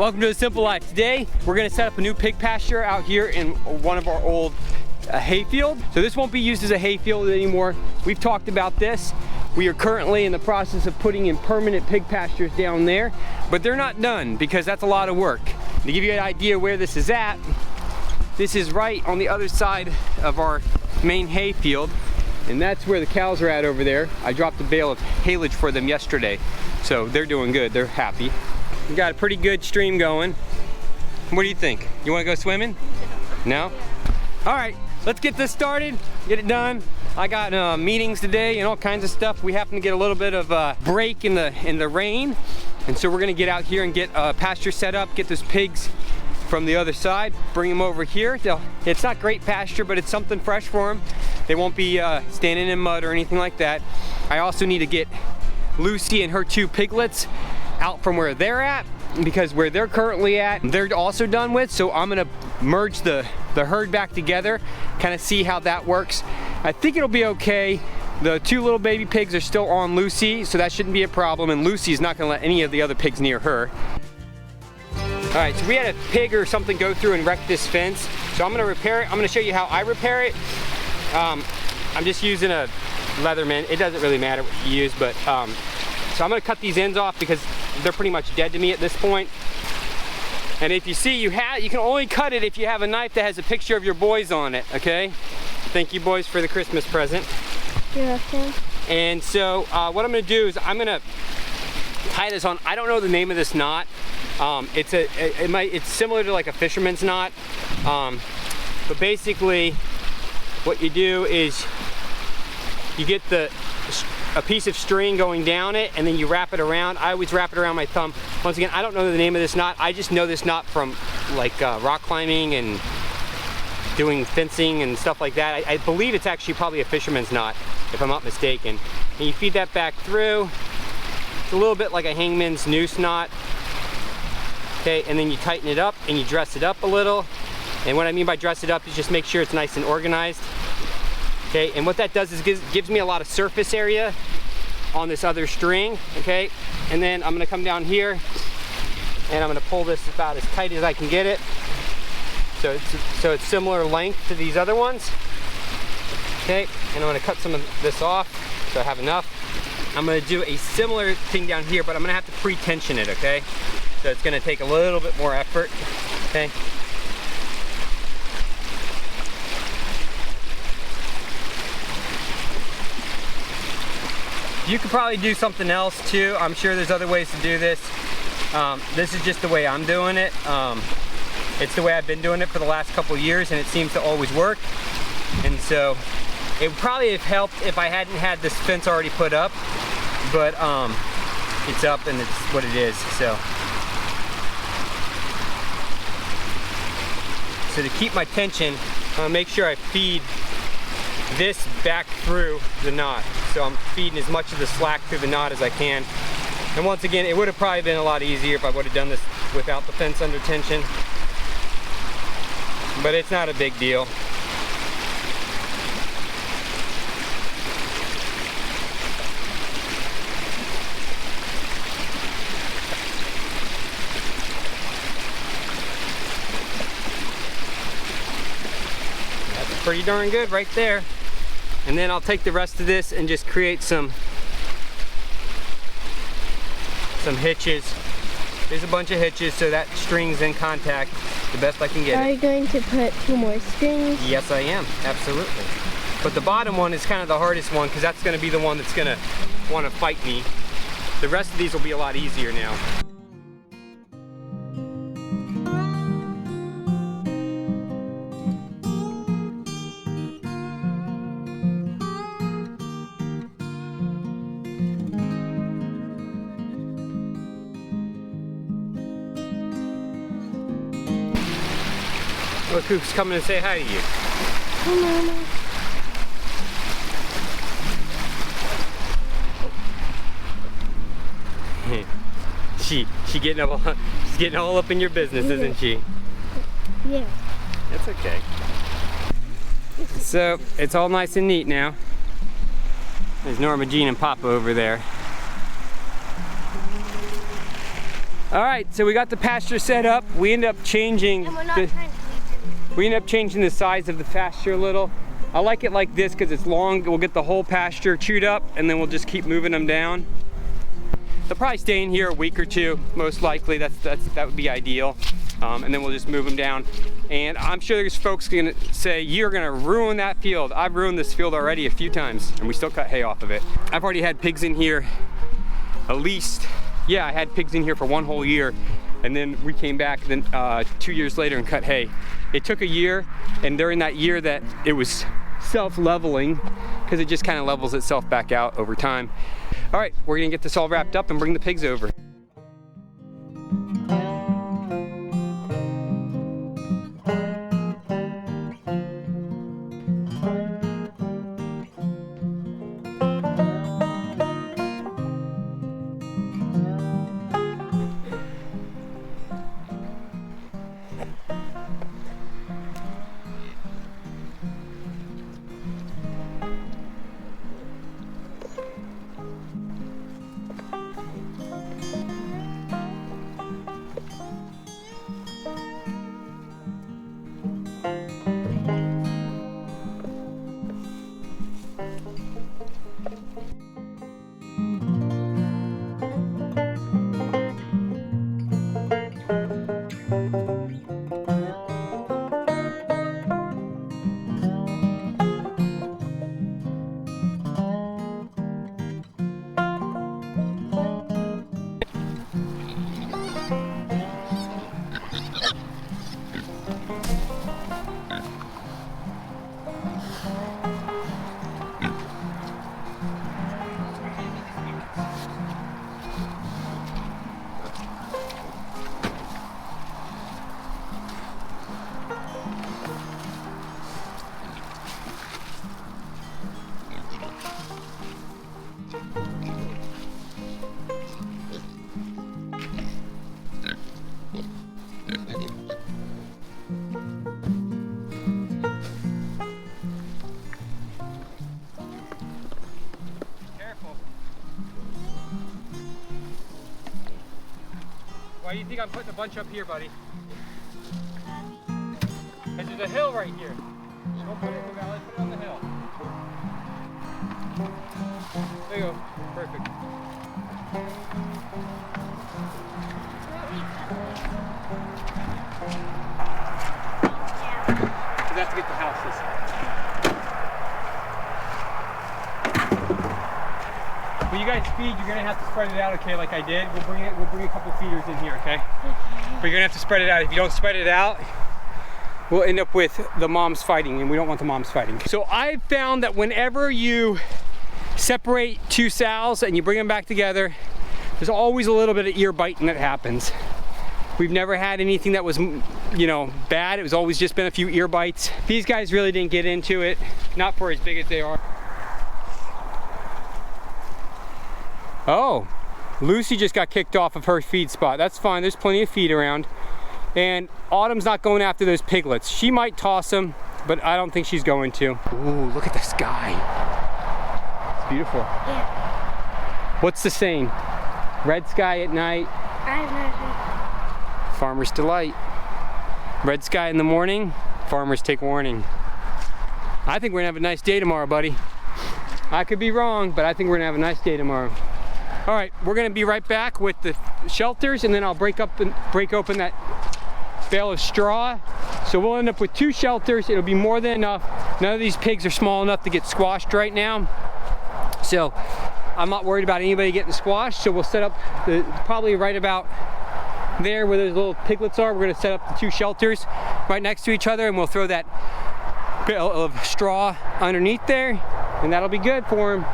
Welcome to A Simple Life. Today, we're gonna set up a new pig pasture out here in one of our old hayfield. So this won't be used as a hayfield anymore. We've talked about this. We are currently in the process of putting in permanent pig pastures down there, but they're not done because that's a lot of work. To give you an idea where this is at, this is right on the other side of our main hayfield, and that's where the cows are at over there. I dropped a bale of haylage for them yesterday, so they're doing good, they're happy. We got a pretty good stream going. What do you think? You wanna go swimming? No? All right, let's get this started, get it done. I got meetings today and all kinds of stuff. We happen to get a little bit of a break in the rain, and so we're gonna get out here and get a pasture set up, get those pigs from the other side, bring them over here. It's not great pasture, but it's something fresh for them. They won't be standing in mud or anything like that. I also need to get Lucy and her 2 piglets out from where they're at, because where they're currently at, they're also done with. So I'm gonna merge the herd back together, kind of see how that works. I think it'll be okay. The 2 little baby pigs are still on Lucy, so that shouldn't be a problem, and Lucy's not gonna let any of the other pigs near her. All right, so we had a pig or something go through and wreck this fence, so I'm gonna repair it. I'm gonna show you how I repair it. I'm just using a Leatherman. It doesn't really matter what you use, but so I'm gonna cut these ends off because they're pretty much dead to me at this point. And if you see, you can only cut it if you have a knife that has a picture of your boys on it, okay? Thank you, boys, for the Christmas present. You're welcome. And so what I'm gonna do is I'm gonna tie this on. I don't know the name of this knot. It's similar to like a fisherman's knot. But basically what you do is you get a piece of string going down it, and then you wrap it around. I always wrap it around my thumb. Once again, I don't know the name of this knot. I just know this knot from like rock climbing and doing fencing and stuff like that. I believe it's actually probably a fisherman's knot, if I'm not mistaken. And you feed that back through. It's a little bit like a hangman's noose knot. Okay, and then you tighten it up and you dress it up a little. And what I mean by dress it up is just make sure it's nice and organized. Okay, and what that does is gives me a lot of surface area on this other string, okay? And then I'm gonna come down here and I'm gonna pull this about as tight as I can get it. So it's similar length to these other ones. Okay, and I'm gonna cut some of this off so I have enough. I'm gonna do a similar thing down here, but I'm gonna have to pre-tension it, okay? So it's gonna take a little bit more effort, okay? You could probably do something else too. I'm sure there's other ways to do this. This is just the way I'm doing it. It's the way I've been doing it for the last couple of years, and it seems to always work. And so it would probably have helped if I hadn't had this fence already put up, but it's up and it's what it is. So to keep my tension, I'm gonna make sure I feed this back through the knot. So I'm feeding as much of the slack through the knot as I can. And once again, it would have probably been a lot easier if I would have done this without the fence under tension. But it's not a big deal. That's pretty darn good right there. And then I'll take the rest of this and just create some hitches. There's a bunch of hitches so that string's in contact the best I can get it. Are you going to put 2 more strings? Yes, I am, absolutely. But the bottom one is kind of the hardest one because that's going to be the one that's going to want to fight me. The rest of these will be a lot easier now. Look who's coming to say hi to you. Hi, Mama. She's getting all up in your business, isn't she? Yeah. That's okay. So it's all nice and neat now. There's Norma Jean and Papa over there. All right, so we got the pasture set up. We end up changing And we're not trying to leave we end up changing the size of the pasture a little. I like it like this because it's long. We'll get the whole pasture chewed up and then we'll just keep moving them down. They'll probably stay in here a week or two, most likely. That would be ideal. And then we'll just move them down. And I'm sure there's folks gonna say, you're gonna ruin that field. I've ruined this field already a few times and we still cut hay off of it. I've already had pigs in here at least, yeah, I had pigs in here for 1 whole year. And then we came back then 2 years later and cut hay. It took a year, and during that year that it was self-leveling, because it just kind of levels itself back out over time. All right, we're gonna get this all wrapped up and bring the pigs over. Why do you think I'm putting a bunch up here, buddy? Because there's a hill right here. Don't put it in the valley, put it on the hill. There you go. Perfect. So that's to get the houses. When you guys feed, you're gonna have to spread it out, okay, like I did. We'll bring a couple feeders in here, okay? But you're gonna have to spread it out. If you don't spread it out, we'll end up with the moms fighting, and we don't want the moms fighting. So I've found that whenever you separate two sows and you bring them back together, there's always a little bit of ear biting that happens. We've never had anything that was, you know, bad. It was always just been a few ear bites. These guys really didn't get into it, not for as big as they are. Oh, Lucy just got kicked off of her feed spot. That's fine, there's plenty of feed around. And Autumn's not going after those piglets. She might toss them, but I don't think she's going to. Ooh, look at the sky. It's beautiful. Yeah. What's the saying? Red sky at night. I have no idea. Farmer's delight. Red sky in the morning, farmers take warning. I think we're gonna have a nice day tomorrow, buddy. I could be wrong, but I think we're gonna have a nice day tomorrow. All right, we're gonna be right back with the shelters, and then I'll break open that bale of straw. So we'll end up with 2 shelters. It'll be more than enough. None of these pigs are small enough to get squashed right now. So I'm not worried about anybody getting squashed. So we'll set up probably right about there where those little piglets are. We're gonna set up the 2 shelters right next to each other, and we'll throw that bale of straw underneath there, and that'll be good for them.